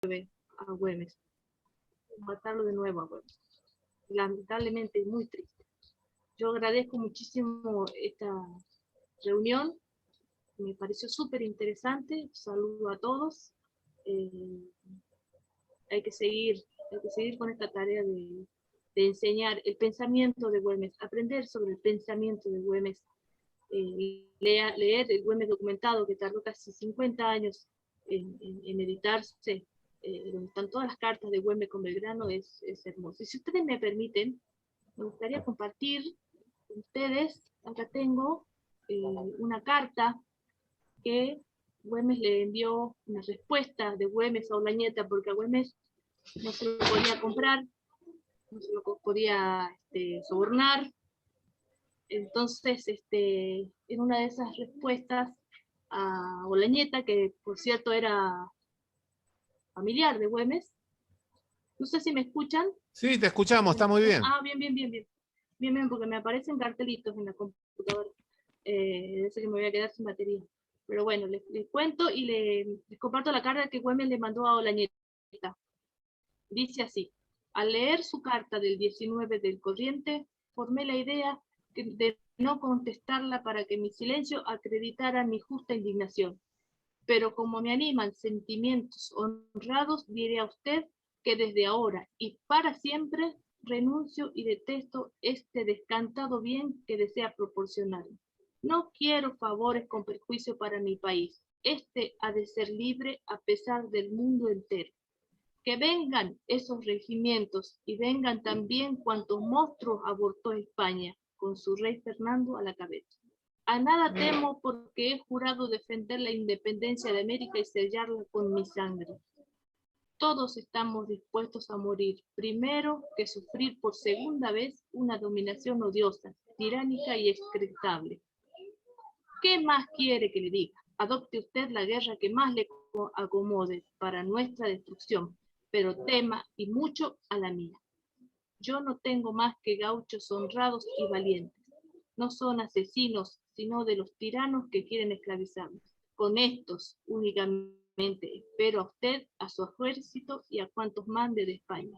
a Güemes, matarlo de nuevo a Güemes. Lamentablemente, muy triste. Yo agradezco muchísimo esta reunión, me pareció súper interesante. Saludo a todos. Eh, hay que seguir con esta tarea de enseñar el pensamiento de Güemes, aprender sobre el pensamiento de Güemes, leer el Güemes documentado, que tardó casi 50 años en editarse, donde están todas las cartas de Güemes con Belgrano, es hermoso. Y si ustedes me permiten, me gustaría compartir con ustedes, acá tengo una carta que Güemes le envió, una respuesta de Güemes a Olañeta, porque a Güemes no se lo podía comprar, no se lo podía sobornar. Entonces, en una de esas respuestas a Olañeta, que por cierto era familiar de Güemes, no sé si me escuchan. Sí, te escuchamos, está muy bien. Ah, bien, bien, porque me aparecen cartelitos en la computadora. Dice que me voy a quedar sin batería. Pero bueno, les cuento y les comparto la carta que Güemes le mandó a Olañeta. Dice así: al leer su carta del 19 del corriente, formé la idea de no contestarla para que mi silencio acreditara mi justa indignación. Pero como me animan sentimientos honrados, diré a usted que desde ahora y para siempre renuncio y detesto este descantado bien que desea proporcionarme. No quiero favores con perjuicio para mi país. Este ha de ser libre a pesar del mundo entero. Que vengan esos regimientos y vengan también cuantos monstruos abortó España, con su rey Fernando a la cabeza. A nada temo porque he jurado defender la independencia de América y sellarla con mi sangre. Todos estamos dispuestos a morir, primero que sufrir por segunda vez una dominación odiosa, tiránica y execrable. ¿Qué más quiere que le diga? Adopte usted la guerra que más le acomode para nuestra destrucción, pero tema y mucho a la mía. Yo no tengo más que gauchos honrados y valientes. No son asesinos, sino de los tiranos que quieren esclavizarnos. Con estos únicamente espero a usted, a su ejército y a cuantos mande de España.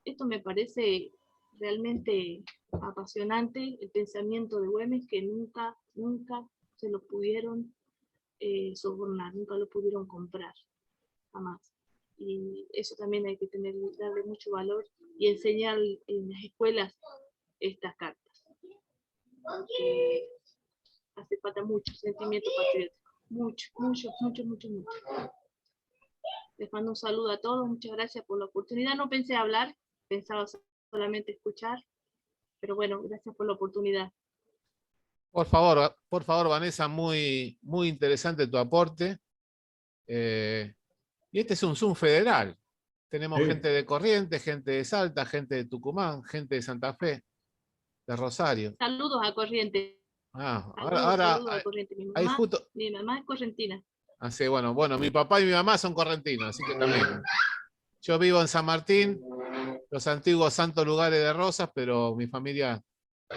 Esto me parece realmente apasionante, el pensamiento de Güemes, que nunca se lo pudieron sobornar, nunca lo pudieron comprar, jamás. Y eso también hay que darle mucho valor y enseñar en las escuelas estas cartas. Porque hace falta mucho sentimiento patriótico, mucho. Les mando un saludo a todos, muchas gracias por la oportunidad. No pensé hablar, pensaba solamente escuchar, pero bueno, gracias por la oportunidad. Por favor, Vanessa, muy interesante tu aporte. Y este es un Zoom federal. Tenemos gente de Corrientes, gente de Salta, gente de Tucumán, gente de Santa Fe, de Rosario. Saludos a Corrientes. Ahora Saludos a Corrientes. ahí justo... Mi mamá es correntina. Así, bueno, mi papá y mi mamá son correntinos, así que también. Yo vivo en San Martín, los antiguos santos lugares de Rosas, pero mi familia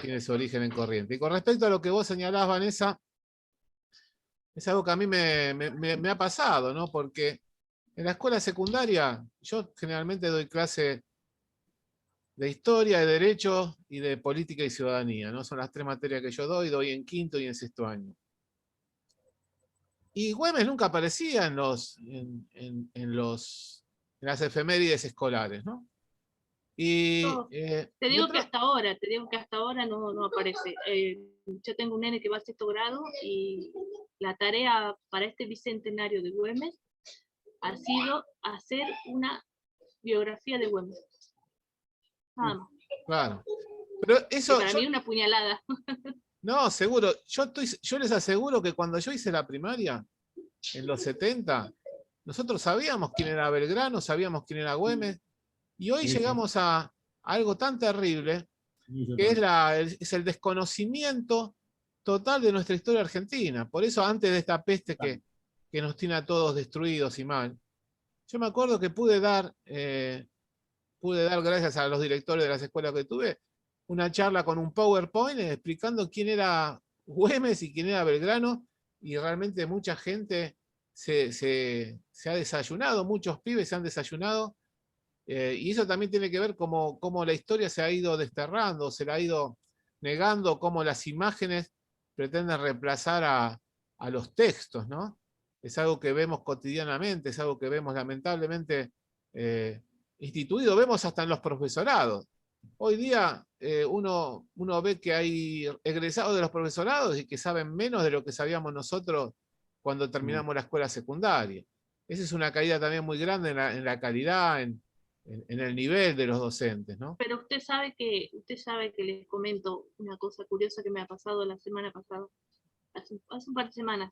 tiene su origen en Corrientes. Y con respecto a lo que vos señalás, Vanessa, es algo que a mí me ha pasado, ¿no? Porque en la escuela secundaria yo generalmente doy clase de historia, de derecho y de política y ciudadanía, ¿no? Son las 3 materias que yo doy en quinto y en sexto año. Y Güemes nunca aparecía en las efemérides escolares, ¿no? Y, te digo que hasta ahora no aparece. Yo tengo un nene que va a sexto grado y la tarea para este bicentenario de Güemes ha sido hacer una biografía de Güemes. Nada más. Claro. Pero eso, para mí una puñalada. No, seguro. Yo les aseguro que cuando yo hice la primaria, en los 70, nosotros sabíamos quién era Belgrano, sabíamos quién era Güemes, y hoy llegamos a algo tan terrible, que es el desconocimiento total de nuestra historia argentina. Por eso, antes de esta peste que nos tiene a todos destruidos y mal, yo me acuerdo que pude dar, gracias a los directores de las escuelas que tuve, una charla con un PowerPoint explicando quién era Güemes y quién era Belgrano, y realmente mucha gente se ha desayunado, muchos pibes se han desayunado, y eso también tiene que ver cómo la historia se ha ido desterrando, se la ha ido negando, cómo las imágenes pretenden reemplazar a los textos, ¿no? Es algo que vemos cotidianamente, es algo que vemos lamentablemente instituido, vemos hasta en los profesorados. Hoy día uno ve que hay egresados de los profesorados y que saben menos de lo que sabíamos nosotros cuando terminamos la escuela secundaria. Esa es una caída también muy grande en la calidad, en el nivel de los docentes, ¿no? Pero usted sabe que les comento una cosa curiosa que me ha pasado la semana pasada, hace un par de semanas,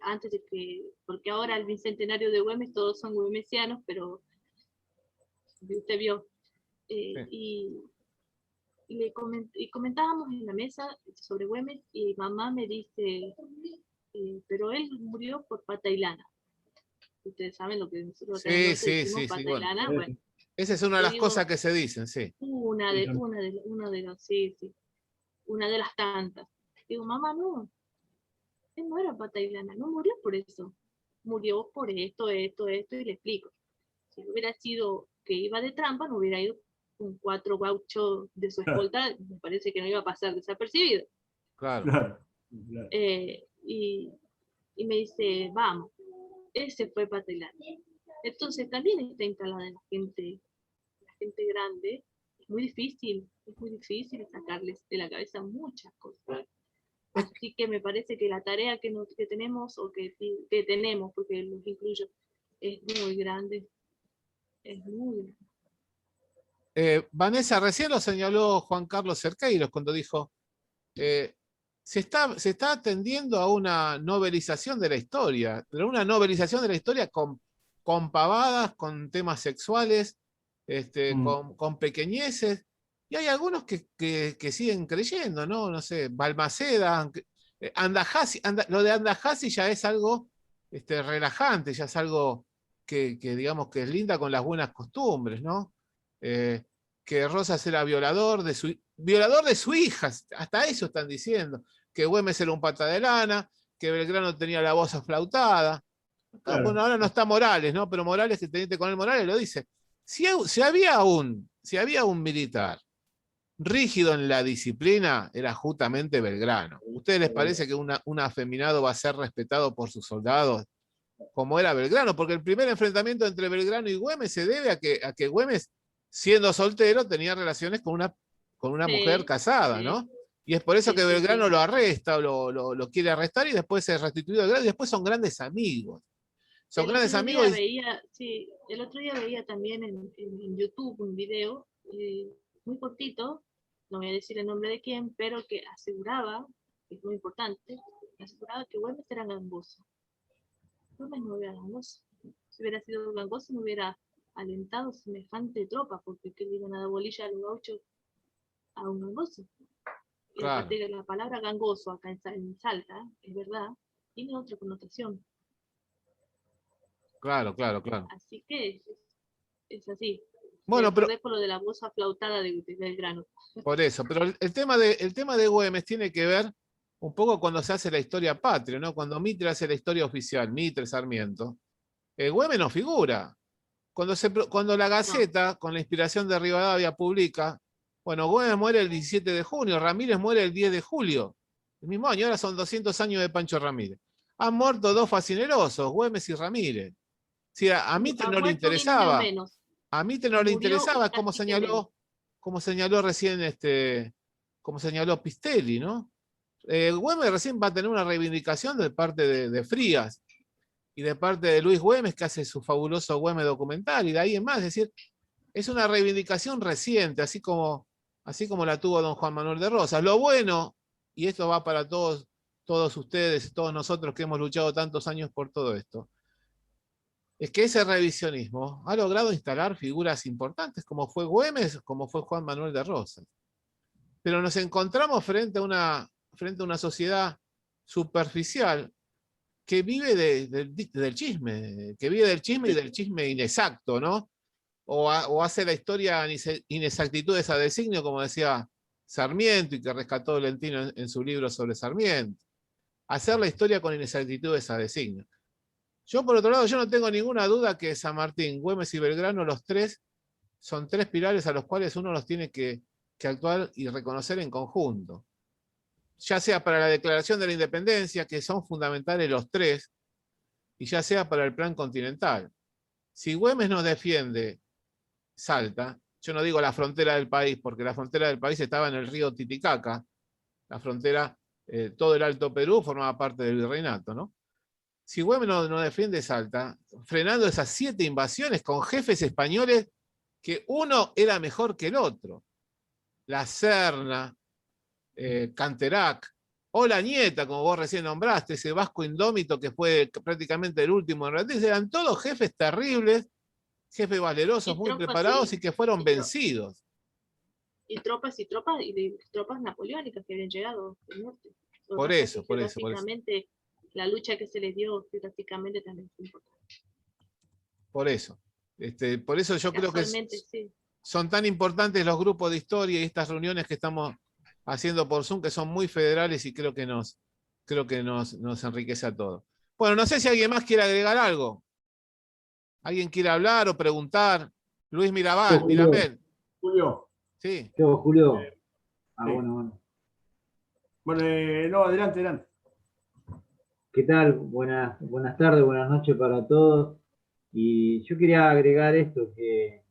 antes de que, porque ahora el bicentenario de Güemes todos son güemesianos, pero usted vio, Sí. y comentábamos en la mesa sobre Güemes y mamá me dice, pero él murió por pata y lana. Ustedes saben lo que nosotros acá en el Sí, norte sí, decimos sí, sí, pata y bueno. lana. Bueno, Esa es una de le las cosas digo, que se dicen, sí. una de las tantas. Digo, mamá, no, él no era pata y lana, no murió por eso. Murió por esto, y le explico. Si hubiera sido que iba de trampa, no hubiera ido con 4 gauchos de su escolta, me parece que no iba a pasar desapercibido. Claro. Claro, claro. Y me dice, vamos, ese fue pata y lana. Entonces también está instalada en la gente grande. Es muy difícil sacarles de la cabeza muchas cosas. Así que me parece que la tarea que tenemos, o que tenemos, porque los incluyo, es muy grande. Es muy grande. Vanessa, recién lo señaló Juan Carlos Cerqueiros cuando dijo, se está atendiendo a una novelización de la historia, pero una novelización de la historia con pavadas, con temas sexuales, con pequeñeces, y hay algunos que siguen creyendo, ¿no? No sé, Balmaceda, lo de Andajasi ya es algo relajante, ya es algo que digamos que es linda con las buenas costumbres, ¿no? Que Rosas era violador de su hija, hasta eso están diciendo, que Güemes era un pata de lana, que Belgrano tenía la voz aflautada. Claro. Bueno, ahora no está Morales, ¿no? Pero Morales, el teniente coronel Morales, lo dice. Si había un militar rígido en la disciplina, era justamente Belgrano. ¿A ustedes les parece que un afeminado va a ser respetado por sus soldados como era Belgrano? Porque el primer enfrentamiento entre Belgrano y Güemes se debe a que Güemes, siendo soltero, tenía relaciones con una mujer Sí, casada, sí, ¿no? Y es por eso que sí. Belgrano lo arresta, o lo quiere arrestar, y después es restituido a Belgrano, y después son grandes amigos. Son El grandes otro amigos día veía, sí, el otro día veía también en YouTube un video muy cortito, no voy a decir el nombre de quién, pero que aseguraba, que es muy importante, aseguraba que Güemes era gangoso. Güemes no era gangoso. Si hubiera sido gangoso, no hubiera alentado semejante tropa, porque que le iban a dar bolilla a los gauchos a un gangoso. Y aparte claro, de la palabra gangoso acá en Salta, es verdad, tiene otra connotación. claro, claro, claro. Así que es así. Me Bueno, pero acordé por lo de la voz aflautada de Belgrano. por eso, pero el tema de Güemes tiene que ver un poco cuando se hace la historia patria, ¿no? Cuando Mitre hace la historia oficial, Mitre, Sarmiento, Güemes no figura. Cuando la No, Gaceta, con la inspiración de Rivadavia, publica, bueno, Güemes muere el 17 de junio, Ramírez muere el 10 de julio, el mismo año, ahora son 200 años de Pancho Ramírez. Han muerto dos facinerosos, Güemes y Ramírez. Sí, a Mitre ha no le muerto ni uno interesaba, menos. a Mitre no le Murió un interesaba, cacique menos. como señaló recién, como señaló Pistelli, ¿no? Güemes recién va a tener una reivindicación de parte de Frías y de parte de Luis Güemes, que hace su fabuloso Güemes documental, y de ahí en más, es decir, es una reivindicación reciente, así como la tuvo don Juan Manuel de Rosas. Lo bueno, y esto va para todos ustedes, todos nosotros que hemos luchado tantos años por todo esto, es que ese revisionismo ha logrado instalar figuras importantes, como fue Güemes, como fue Juan Manuel de Rosas. Pero nos encontramos frente a una sociedad superficial que vive del chisme, que vive del chisme y del chisme inexacto, ¿no? O hace la historia inexactitudes a designio, como decía Sarmiento, y que rescató Lentino en su libro sobre Sarmiento. Hacer la historia con inexactitudes a designio. Yo, por otro lado, yo no tengo ninguna duda que San Martín, Güemes y Belgrano, los tres, son tres pilares a los cuales uno los tiene que actuar y reconocer en conjunto. Ya sea para la declaración de la independencia, que son fundamentales los tres, y ya sea para el plan continental. Si Güemes nos defiende Salta, yo no digo la frontera del país, porque la frontera del país estaba en el río Titicaca, la frontera, todo el Alto Perú formaba parte del virreinato, ¿no? Si Güemes no defiende Salta, frenando esas 7 invasiones con jefes españoles que uno era mejor que el otro, La Serna, Canterac, o la Nieta, como vos recién nombraste, ese vasco indómito que fue prácticamente el último en rendirse, eran todos jefes terribles, jefes valerosos, Y muy tropas, preparados sí. y que fueron Y, vencidos. y tropas napoleónicas que habían llegado del norte. O Por sea eso, que por eso, por eso. geográficamente la lucha que se les dio geográficamente también fue importante. Por eso. Por eso yo creo que Casualmente, sí. son tan importantes los grupos de historia y estas reuniones que estamos haciendo por Zoom, que son muy federales y creo que nos enriquece a todos. Bueno, no sé si alguien más quiere agregar algo. ¿Alguien quiere hablar o preguntar? Luis Mirabal, Julio, Miramel. Julio. Sí. Julio. Sí. Bueno. Bueno, no, adelante, adelante. ¿Qué tal? Buenas tardes, buenas noches para todos. Y yo quería agregar esto, que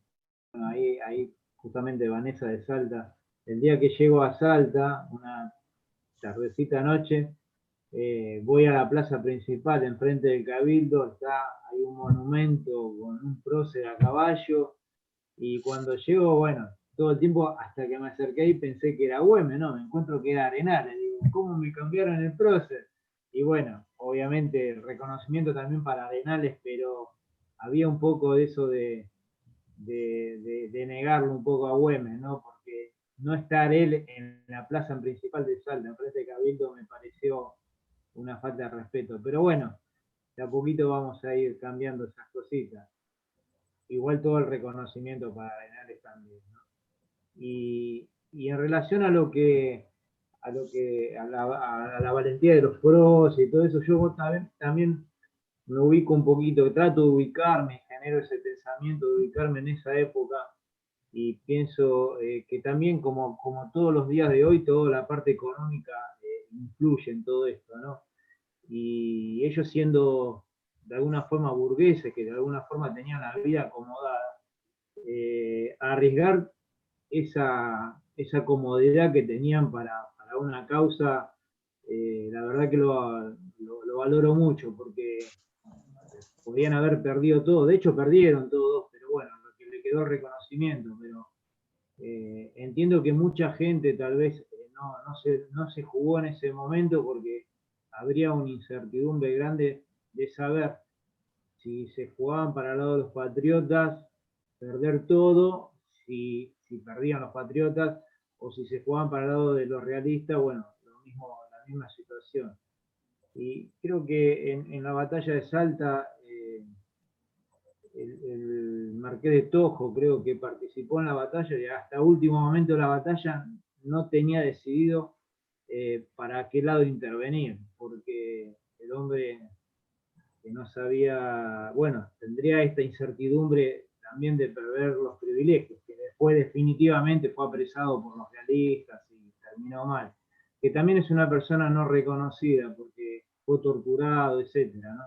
bueno, ahí justamente Vanessa de Salta, el día que llego a Salta, una tardecita noche, voy a la plaza principal, enfrente del Cabildo, hay un monumento con un prócer a caballo, y cuando llego, bueno, todo el tiempo hasta que me acerqué y pensé que era Güemes, no, me encuentro que era Arenales, digo, ¿cómo me cambiaron el prócer? Y bueno, obviamente el reconocimiento también para Arenales, pero había un poco de eso de negarlo un poco a Güemes, ¿no? Porque no estar él en la plaza principal de Salta, enfrente de Cabildo, me pareció una falta de respeto. Pero bueno, de a poquito vamos a ir cambiando esas cositas. Igual todo el reconocimiento para Arenales también, ¿no? Y en relación a la valentía de los pros y todo eso, yo también me ubico un poquito, trato de ubicarme, genero ese pensamiento de ubicarme en esa época y pienso que también como todos los días de hoy, toda la parte económica influye en todo esto, ¿no? Y ellos siendo de alguna forma burgueses, que de alguna forma tenían la vida acomodada, arriesgar esa comodidad que tenían para una causa, la verdad que lo valoro mucho, porque podían haber perdido todo, de hecho perdieron todos, pero bueno, lo que le quedó reconocimiento, pero entiendo que mucha gente tal vez no se jugó en ese momento porque habría una incertidumbre grande de saber si se jugaban para el lado de los patriotas, perder todo, si perdían los patriotas, o si se jugaban para el lado de los realistas, bueno, la misma situación. Y creo que en la batalla de Salta, el Marqués de Tojo creo que participó en la batalla y hasta último momento de la batalla no tenía decidido para qué lado intervenir, porque el hombre que no sabía, bueno, tendría esta incertidumbre también de perder los privilegios, que después definitivamente fue apresado por los realistas y terminó mal, que también es una persona no reconocida porque fue torturado, etcétera, ¿no?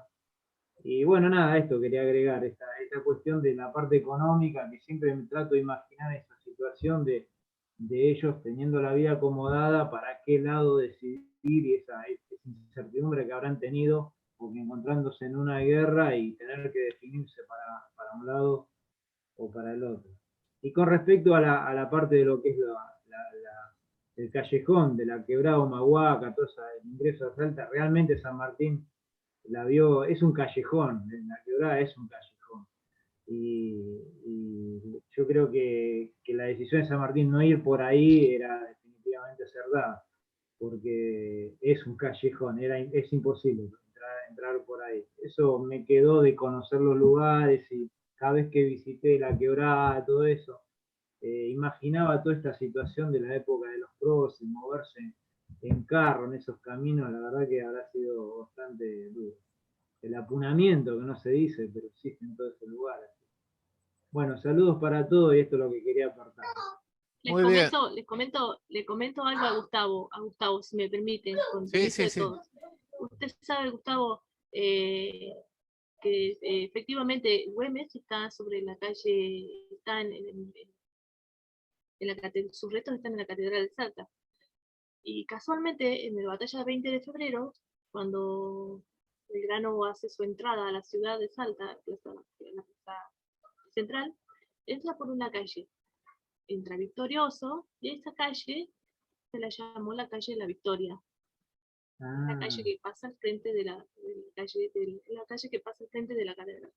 Y bueno, nada, esto quería agregar, esta cuestión de la parte económica, que siempre me trato de imaginar esa situación de ellos teniendo la vida acomodada, para qué lado decidir y esa incertidumbre que habrán tenido, porque encontrándose en una guerra y tener que definirse para un lado o para el otro. Y con respecto a la parte de lo que es el callejón de la quebrada Humahuaca, todo el ingreso a Salta, realmente San Martín la vio, es un callejón, la quebrada es un callejón. Y yo creo que la decisión de San Martín no ir por ahí era definitivamente acertada, porque es un callejón, es imposible entrar por ahí. Eso me quedó de conocer los lugares y cada vez que visité la quebrada, todo eso, imaginaba toda esta situación de la época de los pros y moverse en carro en esos caminos, la verdad que habrá sido bastante duro. el apunamiento, que no se dice, pero existe en todo ese lugar. Bueno, saludos para todos y esto es lo que quería aportar. Muy bien. Le comento algo a Gustavo, si me permiten, con Sí, permiso sí, de sí. todos. Usted sabe, Gustavo, que efectivamente Güemes está sobre la calle, está sus restos están en la Catedral de Salta. Y casualmente, en la batalla del 20 de febrero, cuando Belgrano hace su entrada a la ciudad de Salta, la plaza central, entra por una calle, entra victorioso, y esa calle se la llamó la calle de la Victoria. La calle que pasa al frente de la calle que pasa al frente de la catedral.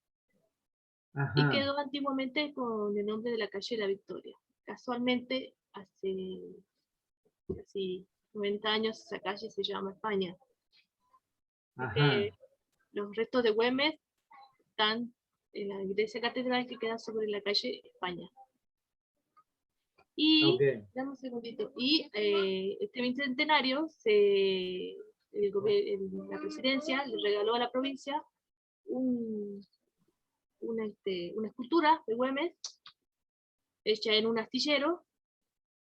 Y Ajá. quedó antiguamente con el nombre de la calle de la Victoria. Casualmente, hace casi 90 años esa calle se llama España. Ajá. Los restos de Güemes están en la iglesia catedral que queda sobre la calle España. Y, Okay. dame un segundito, y este bicentenario, la presidencia le regaló a la provincia una escultura de Güemes, hecha en un astillero,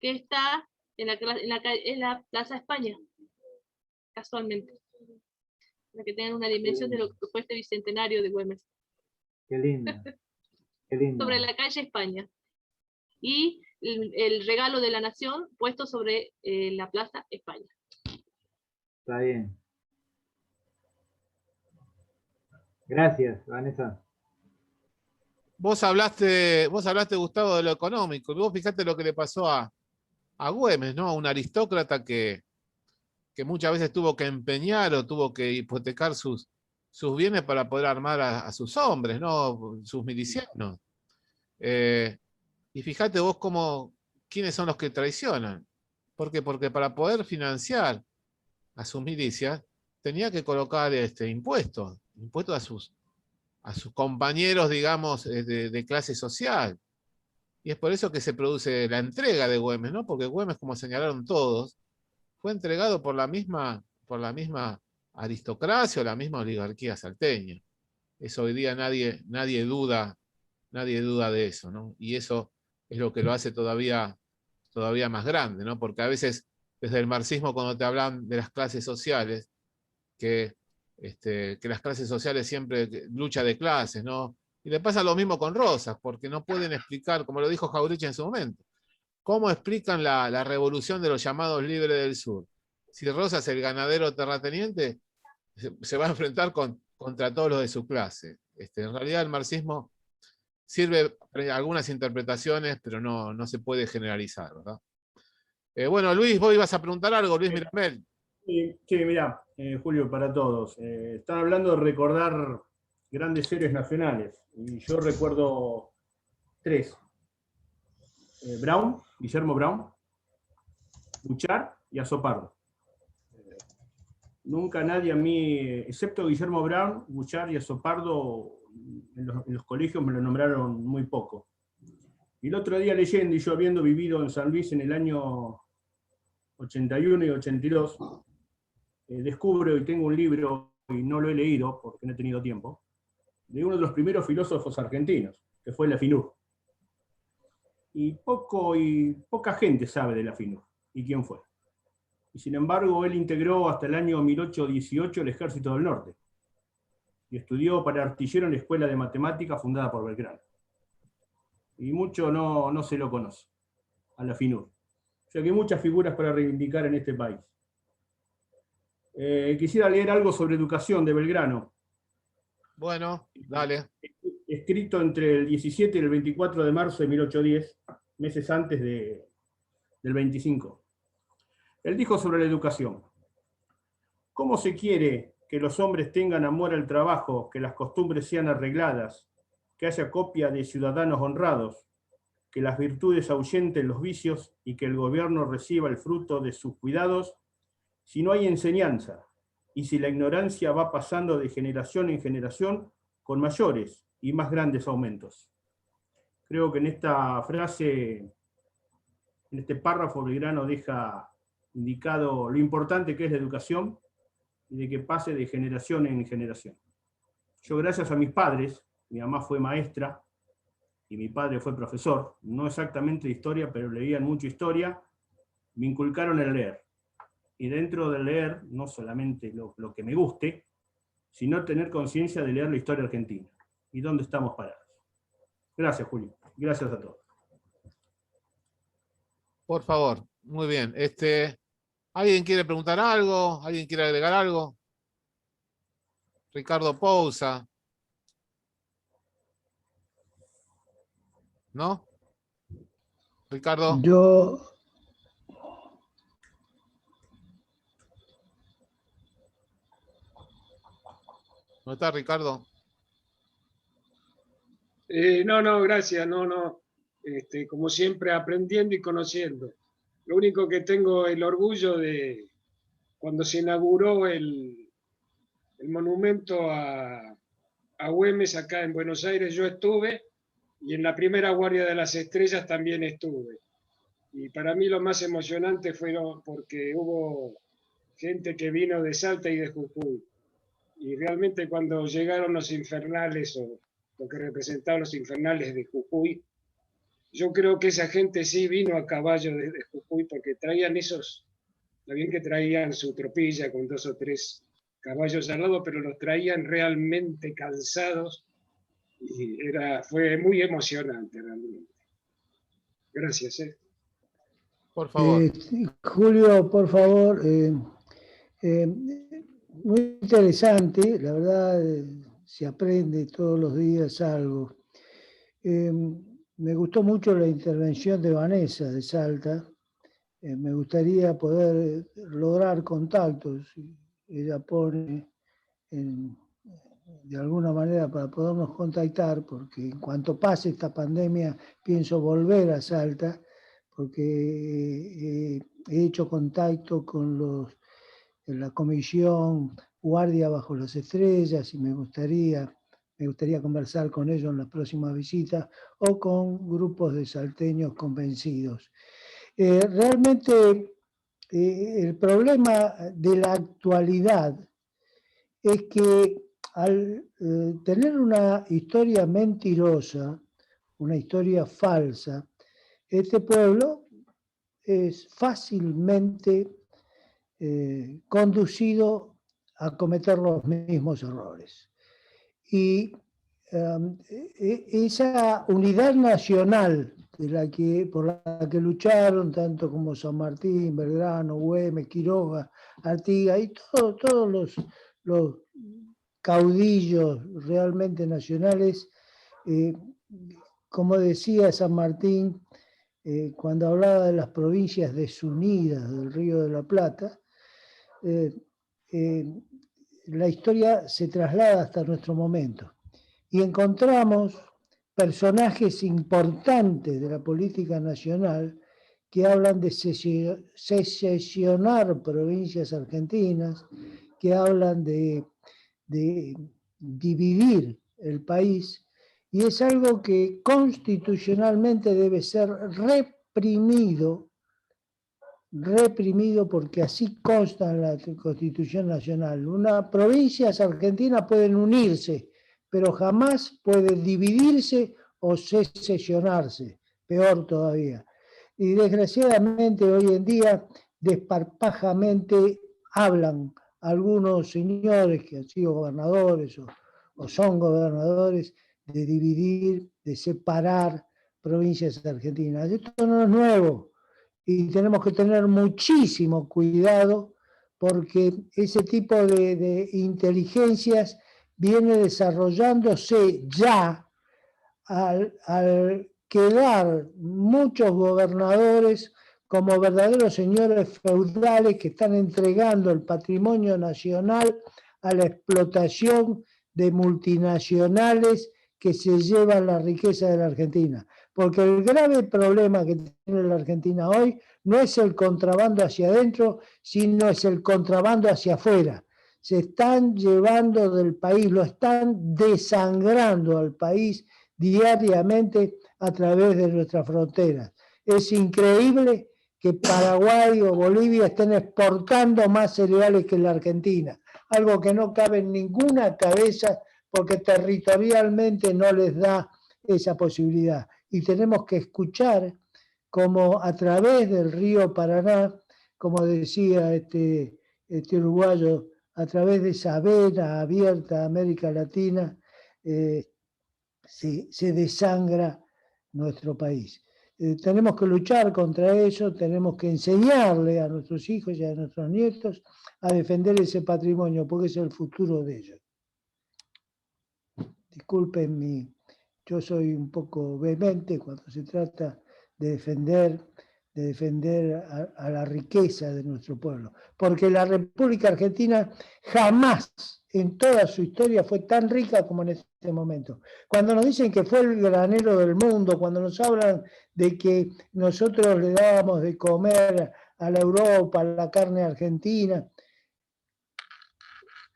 que está en la Plaza España, casualmente, para que tengan una dimensión de lo que fue este bicentenario de Güemes, Qué lindo. Qué lindo. sobre la calle España. Y el regalo de la nación puesto sobre la Plaza España. Está bien. Gracias, Vanessa. Vos hablaste, Gustavo, de lo económico. Y vos fijate lo que le pasó a Güemes, ¿no? Un aristócrata que muchas veces tuvo que empeñar o tuvo que hipotecar sus bienes para poder armar a sus hombres, ¿no? Sus milicianos. Y fíjate vos quiénes son los que traicionan. ¿Por qué? Porque para poder financiar a sus milicias tenía que colocar impuestos a sus compañeros, digamos, de clase social. Y es por eso que se produce la entrega de Güemes, ¿no? Porque Güemes, como señalaron todos, fue entregado por la misma aristocracia o la misma oligarquía salteña. Eso hoy día nadie duda de eso, ¿no? Y eso es lo que lo hace todavía más grande, ¿no? Porque a veces desde el marxismo, cuando te hablan de las clases sociales, que las clases sociales siempre lucha de clases, ¿no? Y le pasa lo mismo con Rosas, porque no pueden explicar, como lo dijo Jauretche en su momento, ¿cómo explican la revolución de los llamados libres del sur? Si Rosas, el ganadero terrateniente, se va a enfrentar contra todos los de su clase. En realidad el marxismo sirve para algunas interpretaciones, pero no se puede generalizar, ¿verdad? Bueno, Luis, vos ibas a preguntar algo, Luis Miramel. Sí, mirá, Julio, para todos. Están hablando de recordar grandes héroes nacionales. Y yo recuerdo 3. Guillermo Brown, Buchar y Azopardo. Nunca nadie a mí, excepto Guillermo Brown, Buchar y Azopardo, en los colegios me lo nombraron muy poco. Y el otro día leyendo, y yo habiendo vivido en San Luis en el año 81 y 82, descubro y tengo un libro, y no lo he leído porque no he tenido tiempo, de uno de los primeros filósofos argentinos, que fue la FINUR. Y poca gente sabe de la FINUR y quién fue. Y sin embargo, él integró hasta el año 1818 el Ejército del Norte y estudió para artillero en la Escuela de Matemáticas fundada por Belgrano. Y mucho no se lo conoce, a la FINUR. O sea que hay muchas figuras para reivindicar en este país. Quisiera leer algo sobre educación de Belgrano. Bueno, dale. Escrito entre el 17 y el 24 de marzo de 1810, meses antes del 25. Él dijo sobre la educación: ¿cómo se quiere que los hombres tengan amor al trabajo, que las costumbres sean arregladas, que haya copia de ciudadanos honrados, que las virtudes ahuyenten los vicios y que el gobierno reciba el fruto de sus cuidados, si no hay enseñanza y si la ignorancia va pasando de generación en generación con mayores y más grandes aumentos? Creo que en esta frase, en este párrafo, Belgrano deja indicado lo importante que es la educación y de que pase de generación en generación. Yo, gracias a mis padres, mi mamá fue maestra y mi padre fue profesor, no exactamente de historia, pero leían mucho historia, me inculcaron el leer. Y dentro del leer, no solamente lo que me guste, sino tener conciencia de leer la historia argentina y dónde estamos parados. Gracias, Julio. Gracias a todos. Por favor, muy bien. ¿Alguien quiere preguntar algo? ¿Alguien quiere agregar algo? Ricardo Pousa. ¿No? Ricardo. Yo, ¿No está Ricardo? No, gracias, no. Como siempre, aprendiendo y conociendo. Lo único que tengo el orgullo de cuando se inauguró el monumento a Güemes acá en Buenos Aires, yo estuve, y en la primera Guardia de las Estrellas también estuve. Y para mí lo más emocionante fue porque hubo gente que vino de Salta y de Jujuy. Y realmente cuando llegaron los infernales, o lo que representaban los infernales de Jujuy, yo creo que esa gente sí vino a caballo desde Jujuy, porque traían está bien que traían su tropilla con 2 o 3 caballos al lado, pero los traían realmente cansados, y fue muy emocionante realmente. Gracias. Por favor. Julio, por favor, muy interesante, la verdad, se aprende todos los días algo. Me gustó mucho la intervención de Vanessa de Salta. Me gustaría poder lograr contactos. Ella pone de alguna manera para podernos contactar, porque en cuanto pase esta pandemia pienso volver a Salta, porque he hecho contacto con la comisión Guardia Bajo las Estrellas y me gustaría conversar con ellos en la próxima visita, o con grupos de salteños convencidos. Realmente el problema de la actualidad es que al tener una historia mentirosa, una historia falsa, este pueblo es fácilmente conducido a cometer los mismos errores. Y esa unidad nacional por la que lucharon tanto como San Martín, Belgrano, Güemes, Quiroga, Artigas y todos los caudillos realmente nacionales, como decía San Martín, cuando hablaba de las provincias desunidas del Río de la Plata, la historia se traslada hasta nuestro momento y encontramos personajes importantes de la política nacional que hablan de secesionar provincias argentinas, que hablan de dividir el país, y es algo que constitucionalmente debe ser reprimido porque así consta en la Constitución Nacional. Unas provincias argentinas pueden unirse, pero jamás pueden dividirse o secesionarse, peor todavía. Y desgraciadamente hoy en día desparpajamente hablan algunos señores que han sido gobernadores o son gobernadores de dividir, de separar provincias argentinas. Esto no es nuevo y tenemos que tener muchísimo cuidado, porque ese tipo de inteligencias viene desarrollándose ya al quedar muchos gobernadores como verdaderos señores feudales que están entregando el patrimonio nacional a la explotación de multinacionales que se llevan la riqueza de la Argentina. Porque el grave problema que tiene la Argentina hoy no es el contrabando hacia adentro, sino es el contrabando hacia afuera. Se están llevando del país, lo están desangrando al país diariamente a través de nuestras fronteras. Es increíble que Paraguay o Bolivia estén exportando más cereales que la Argentina, algo que no cabe en ninguna cabeza porque territorialmente no les da esa posibilidad. Y tenemos que escuchar como a través del río Paraná, como decía este uruguayo, a través de esa vena abierta a América Latina, se desangra nuestro país. Tenemos que luchar contra eso, tenemos que enseñarle a nuestros hijos y a nuestros nietos a defender ese patrimonio, porque es el futuro de ellos. Disculpen, yo soy un poco vehemente cuando se trata de defender a la riqueza de nuestro pueblo, porque la República Argentina jamás en toda su historia fue tan rica como en este momento. Cuando nos dicen que fue el granero del mundo, cuando nos hablan de que nosotros le dábamos de comer a la Europa la carne argentina,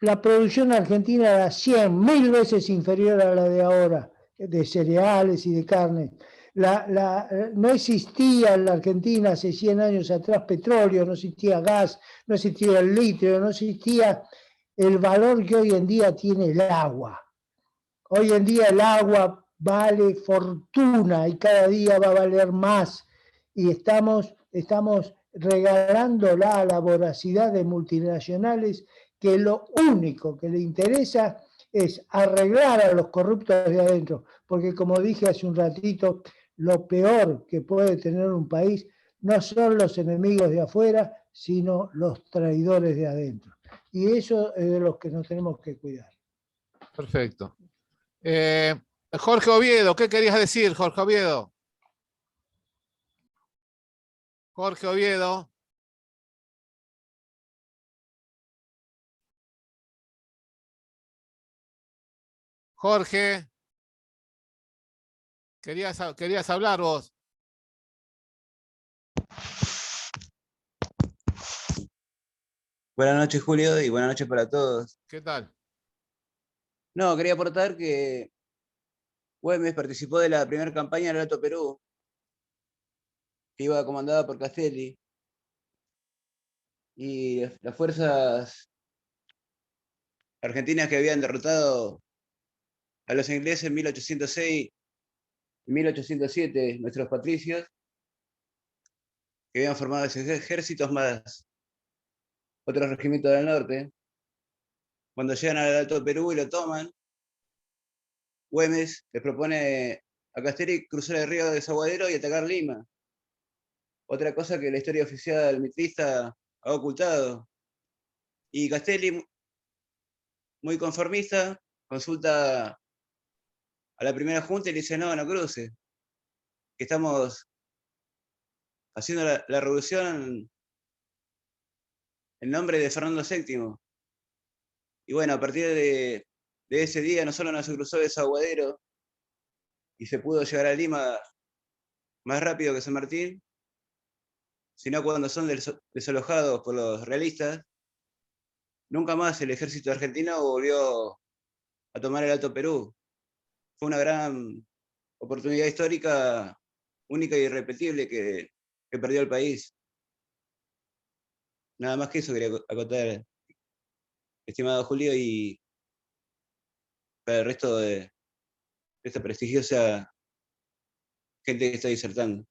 la producción argentina era 100.000 veces inferior a la de ahora, de cereales y de carne. No existía en la Argentina hace 100 años atrás petróleo, no existía gas, no existía el litio, no existía el valor que hoy en día tiene el agua. Hoy en día el agua vale fortuna y cada día va a valer más. Y estamos regalándola a la voracidad de multinacionales que lo único que le interesa es arreglar a los corruptos de adentro. Porque como dije hace un ratito, lo peor que puede tener un país no son los enemigos de afuera, sino los traidores de adentro. Y eso es de los que nos tenemos que cuidar. Perfecto. Jorge Oviedo, ¿qué querías decir, Jorge Oviedo? Jorge Oviedo. Jorge. Querías hablar vos. Buenas noches, Julio, y buenas noches para todos. ¿Qué tal? No, quería aportar que Güemes participó de la primera campaña del Alto Perú, que iba comandada por Castelli, y las fuerzas argentinas que habían derrotado a los ingleses en 1806 y 1807, nuestros patricios, que habían formado esos ejércitos más otros regimientos del norte, cuando llegan al Alto Perú y lo toman, Güemes les propone a Castelli cruzar el río Desaguadero y atacar Lima. Otra cosa que la historia oficial mitrista ha ocultado. Y Castelli, muy conformista, consulta a la primera junta y le dice, no cruce, que estamos haciendo la revolución en nombre de Fernando VII. Y bueno, a partir de ese día no solo no se cruzó Desaguadero y se pudo llegar a Lima más rápido que San Martín, sino cuando son desalojados por los realistas, nunca más el ejército argentino volvió a tomar el Alto Perú. Fue una gran oportunidad histórica, única e irrepetible que perdió el país. Nada más que eso quería acotar, estimado Julio, y para el resto de esta prestigiosa gente que está disertando.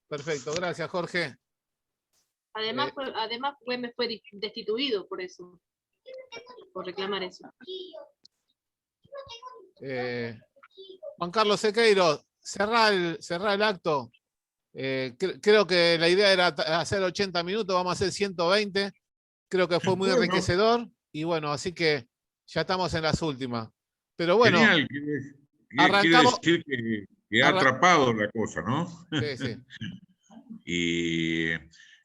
Perfecto, gracias, Jorge. Además, Güemes fue destituido por eso, por reclamar eso. Juan Carlos Sequeiro, cerrá el acto. Creo que la idea era hacer 80 minutos, vamos a hacer 120. Creo que fue muy enriquecedor. Y bueno, así que ya estamos en las últimas. Pero bueno, genial. arrancamos. Quiere decir que ha atrapado la cosa, ¿no? Sí, sí.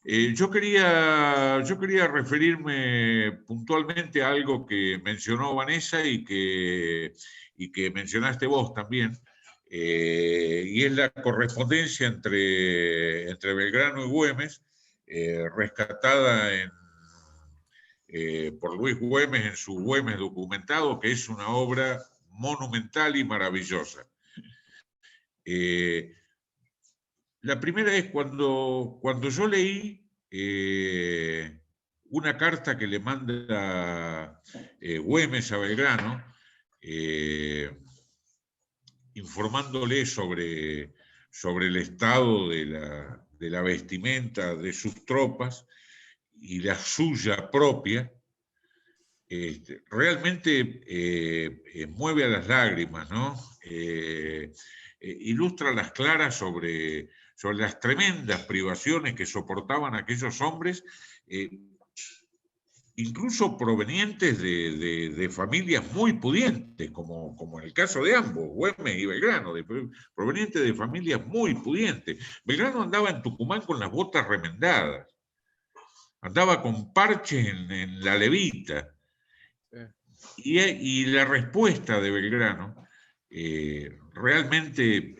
Y yo quería referirme puntualmente a algo que mencionó Vanessa y que mencionaste vos también, y es la correspondencia entre Belgrano y Güemes, rescatada por Luis Güemes en su Güemes documentado, que es una obra monumental y maravillosa. La primera es cuando yo leí una carta que le manda Güemes a Belgrano, informándole sobre el estado de la vestimenta de sus tropas y la suya propia, realmente mueve a las lágrimas, ¿no? Ilustra a las claras sobre las tremendas privaciones que soportaban aquellos hombres, incluso provenientes de familias muy pudientes, como en el caso de ambos, Güemes y Belgrano, provenientes de familias muy pudientes. Belgrano andaba en Tucumán con las botas remendadas, andaba con parches en la levita. Y la respuesta de Belgrano realmente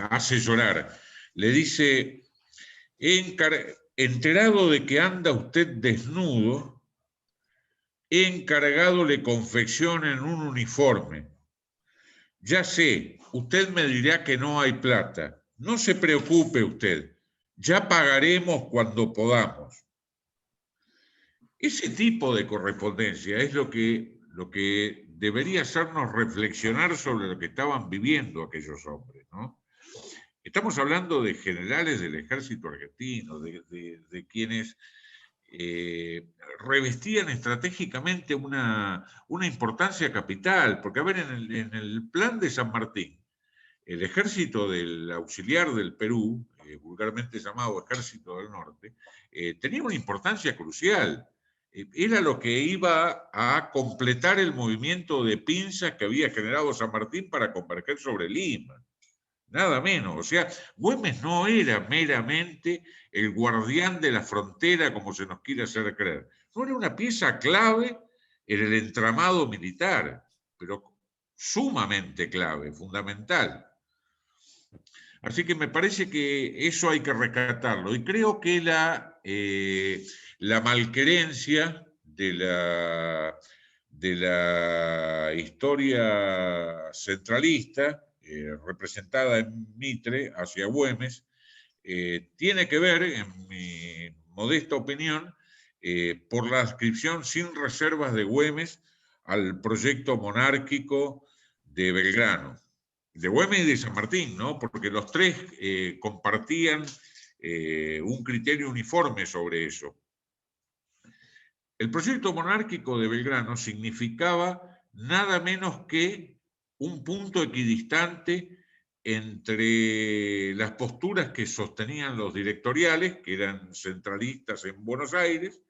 hace llorar. Le dice: enterado de que anda usted desnudo, he encargado le confeccionen un uniforme. Ya sé, usted me dirá que no hay plata. No se preocupe usted, ya pagaremos cuando podamos. Ese tipo de correspondencia es lo que debería hacernos reflexionar sobre lo que estaban viviendo aquellos hombres, ¿no? Estamos hablando de generales del ejército argentino, de quienes revestían estratégicamente una importancia capital, porque, a ver, en el plan de San Martín, el ejército del auxiliar del Perú, vulgarmente llamado Ejército del Norte, tenía una importancia crucial. Era lo que iba a completar el movimiento de pinzas que había generado San Martín para converger sobre Lima. Nada menos. O sea, Güemes no era meramente el guardián de la frontera, como se nos quiere hacer creer. No, era una pieza clave en el entramado militar, pero sumamente clave, fundamental. Así que me parece que eso hay que rescatarlo. Y creo que la malquerencia de la historia centralista, representada en Mitre hacia Güemes, tiene que ver, en mi modesta opinión, por la adscripción sin reservas de Güemes al proyecto monárquico de Belgrano, de Güemes y de San Martín, ¿no? Porque los tres compartían un criterio uniforme sobre eso. El proyecto monárquico de Belgrano significaba nada menos que un punto equidistante entre las posturas que sostenían los directoriales, que eran centralistas en Buenos Aires,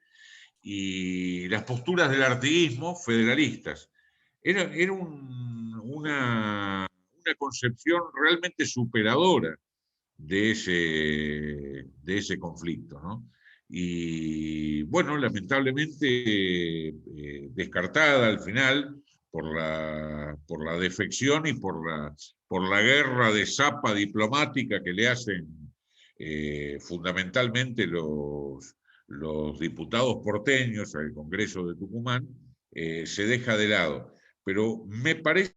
y las posturas del artiguismo federalistas. Era una concepción realmente superadora de ese conflicto, ¿no? Y bueno, lamentablemente descartada al final por la defección y por la guerra de zapa diplomática que le hacen fundamentalmente los diputados porteños al Congreso de Tucumán, se deja de lado. Pero me parece